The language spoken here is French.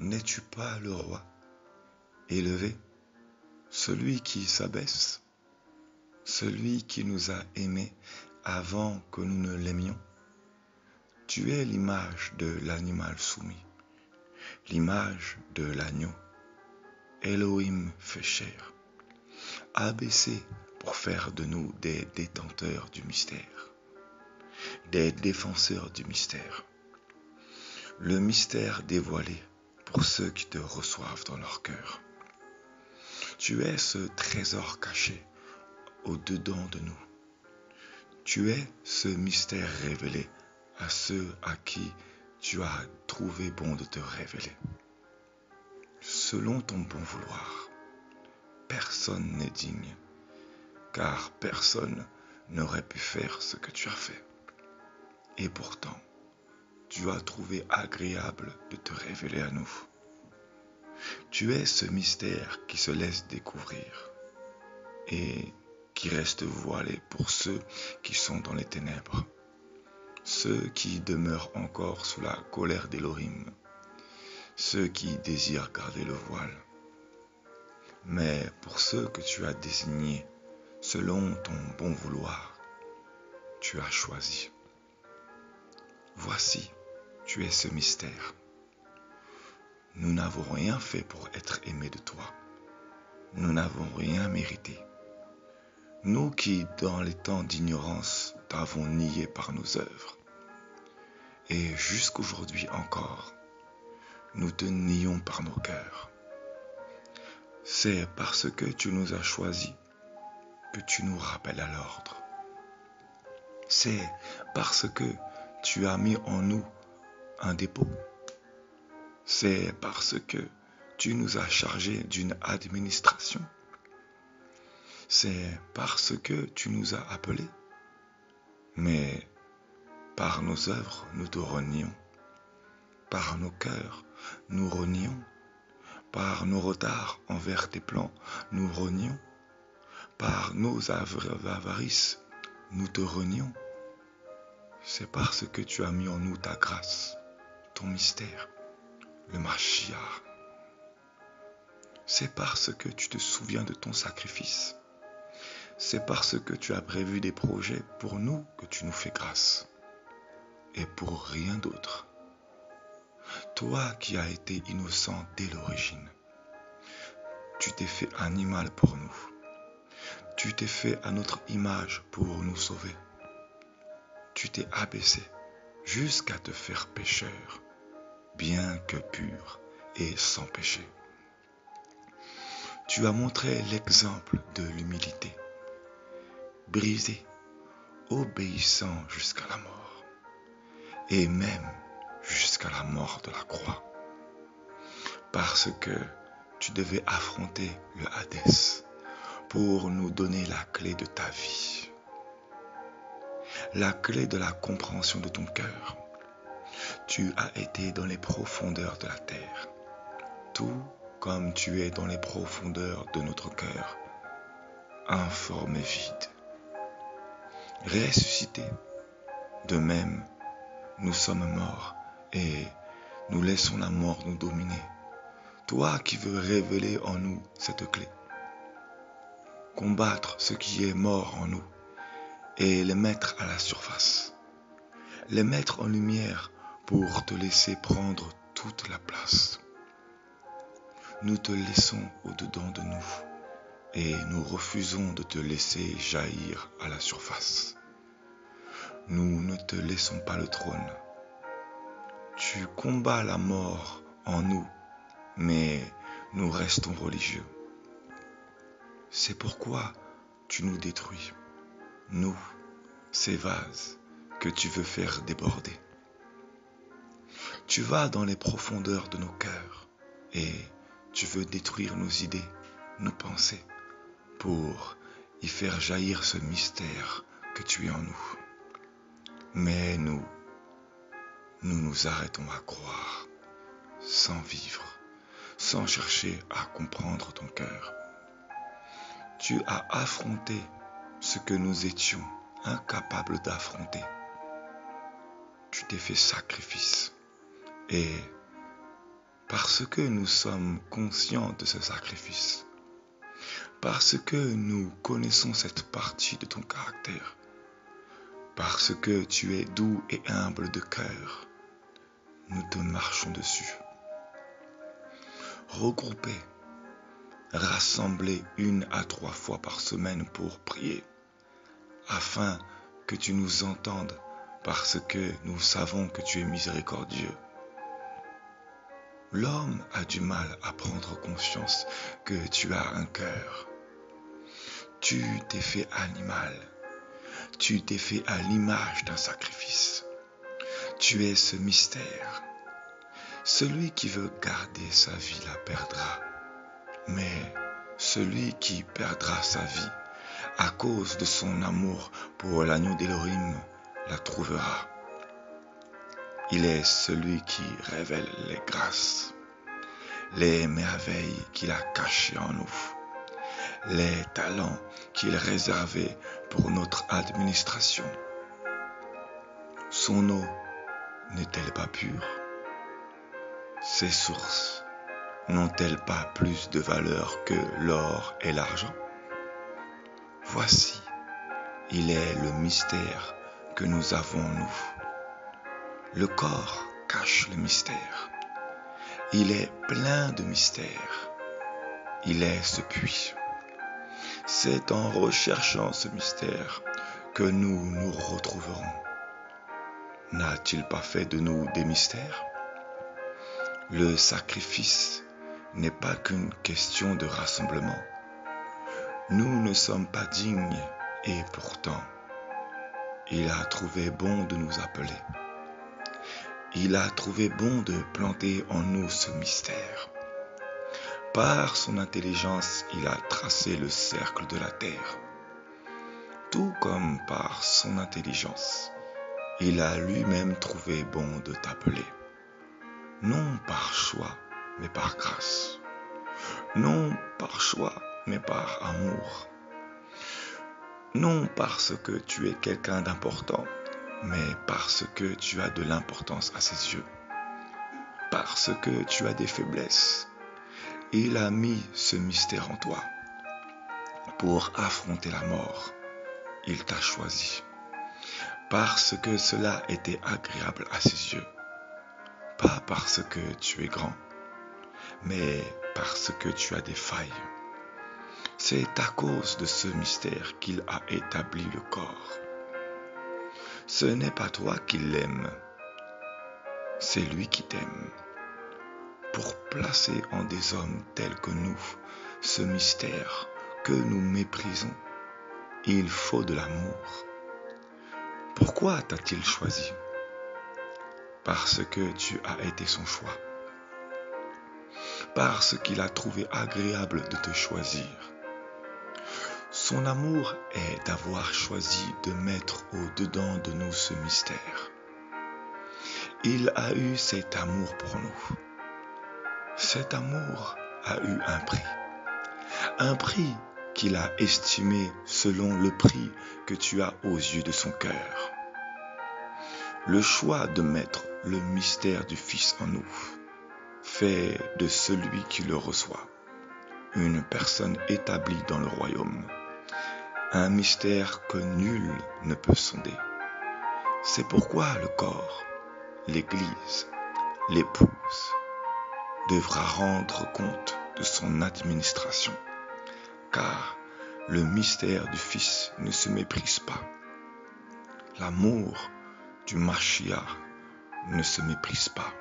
n'es-tu pas le roi élevé, celui qui s'abaisse, celui qui nous a aimés avant que nous ne l'aimions? Tu es l'image de l'animal soumis, l'image de l'agneau. Elohim fait chair, abaissé pour faire de nous des détenteurs du mystère, des défenseurs du mystère. Le mystère dévoilé pour ceux qui te reçoivent dans leur cœur. Tu es ce trésor caché au-dedans de nous. Tu es ce mystère révélé à ceux à qui tu as trouvé bon de te révéler. Selon ton bon vouloir, personne n'est digne, car personne n'aurait pu faire ce que tu as fait. Et pourtant, tu as trouvé agréable de te révéler à nous. Tu es ce mystère qui se laisse découvrir et qui reste voilé pour ceux qui sont dans les ténèbres, ceux qui demeurent encore sous la colère d'Élohim, ceux qui désirent garder le voile. Mais pour ceux que tu as désignés selon ton bon vouloir, tu as choisi. Voici, tu es ce mystère. Nous n'avons rien fait pour être aimés de toi. Nous n'avons rien mérité. Nous qui, dans les temps d'ignorance, t'avons nié par nos œuvres. Et jusqu'aujourd'hui encore, nous te nions par nos cœurs. C'est parce que tu nous as choisis que tu nous rappelles à l'ordre. C'est parce que tu as mis en nous un dépôt. C'est parce que tu nous as chargés d'une administration. C'est parce que tu nous as appelés. Mais par nos œuvres, nous te renions. Par nos cœurs, nous renions. Par nos retards envers tes plans, nous renions. Par nos avarices, nous te renions. C'est parce que tu as mis en nous ta grâce, ton mystère, le Mashiach. C'est parce que tu te souviens de ton sacrifice. C'est parce que tu as prévu des projets pour nous que tu nous fais grâce. Et pour rien d'autre. Toi qui as été innocent dès l'origine, tu t'es fait animal pour nous. Tu t'es fait à notre image pour nous sauver. Tu t'es abaissé jusqu'à te faire pécheur, bien que pur et sans péché. Tu as montré l'exemple de l'humilité, brisé, obéissant jusqu'à la mort, et même jusqu'à la mort de la croix, parce que tu devais affronter le Hadès pour nous donner la clé de ta vie, la clé de la compréhension de ton cœur. Tu as été dans les profondeurs de la terre, tout comme tu es dans les profondeurs de notre cœur, informe et vide. Ressuscité, de même, nous sommes morts et nous laissons la mort nous dominer. Toi qui veux révéler en nous cette clé, combattre ce qui est mort en nous et les mettre à la surface, les mettre en lumière pour te laisser prendre toute la place. Nous te laissons au-dedans de nous et nous refusons de te laisser jaillir à la surface. Nous ne te laissons pas le trône. Tu combats la mort en nous, mais nous restons religieux. C'est pourquoi tu nous détruis, nous, ces vases que tu veux faire déborder. Tu vas dans les profondeurs de nos cœurs et tu veux détruire nos idées, nos pensées, pour y faire jaillir ce mystère que tu es en nous. Mais nous nous arrêtons à croire, sans vivre, sans chercher à comprendre ton cœur. Tu as affronté ce que nous étions incapables d'affronter. Tu t'es fait sacrifice et parce que nous sommes conscients de ce sacrifice, parce que nous connaissons cette partie de ton caractère, parce que tu es doux et humble de cœur, nous te marchons dessus. Regroupés, rassemblés 1 à 3 fois par semaine pour prier, afin que tu nous entendes, parce que nous savons que tu es miséricordieux. L'homme a du mal à prendre conscience que tu as un cœur. Tu t'es fait animal. Tu t'es fait à l'image d'un sacrifice. Tu es ce mystère. Celui qui veut garder sa vie la perdra. Mais celui qui perdra sa vie à cause de son amour pour l'agneau d'Élohim la trouvera. Il est celui qui révèle les grâces, les merveilles qu'il a cachées en nous, les talents qu'il réservait pour notre administration. Son eau n'est-elle pas pure? Ses sources n'ont-elles pas plus de valeur que l'or et l'argent? Voici, il est le mystère que nous avons nous. Le corps cache le mystère. Il est plein de mystères. Il est ce puits. C'est en recherchant ce mystère que nous nous retrouverons. N'a-t-il pas fait de nous des mystères? Le sacrifice n'est pas qu'une question de rassemblement. Nous ne sommes pas dignes et pourtant, il a trouvé bon de nous appeler. Il a trouvé bon de planter en nous ce mystère. Par son intelligence, il a tracé le cercle de la terre. Tout comme par son intelligence, il a lui-même trouvé bon de t'appeler. Non par choix, mais par grâce. Non par choix, mais par amour. Non parce que tu es quelqu'un d'important, mais parce que tu as de l'importance à ses yeux. Parce que tu as des faiblesses. Il a mis ce mystère en toi. Pour affronter la mort, il t'a choisi. Parce que cela était agréable à ses yeux. Pas parce que tu es grand, mais parce que tu as des failles. C'est à cause de ce mystère qu'il a établi le corps. Ce n'est pas toi qui l'aimes, c'est lui qui t'aime. Pour placer en des hommes tels que nous ce mystère que nous méprisons, il faut de l'amour. Pourquoi t'a-t-il choisi? Parce que tu as été son choix. Parce qu'il a trouvé agréable de te choisir. Son amour est d'avoir choisi de mettre au-dedans de nous ce mystère. Il a eu cet amour pour nous. Cet amour a eu un prix qu'il a estimé selon le prix que tu as aux yeux de son cœur. Le choix de mettre le mystère du Fils en nous fait de celui qui le reçoit une personne établie dans le royaume. Un mystère que nul ne peut sonder. C'est pourquoi le corps, l'Église, l'épouse, devra rendre compte de son administration, car le mystère du Fils ne se méprise pas. L'amour du Mashiach ne se méprise pas.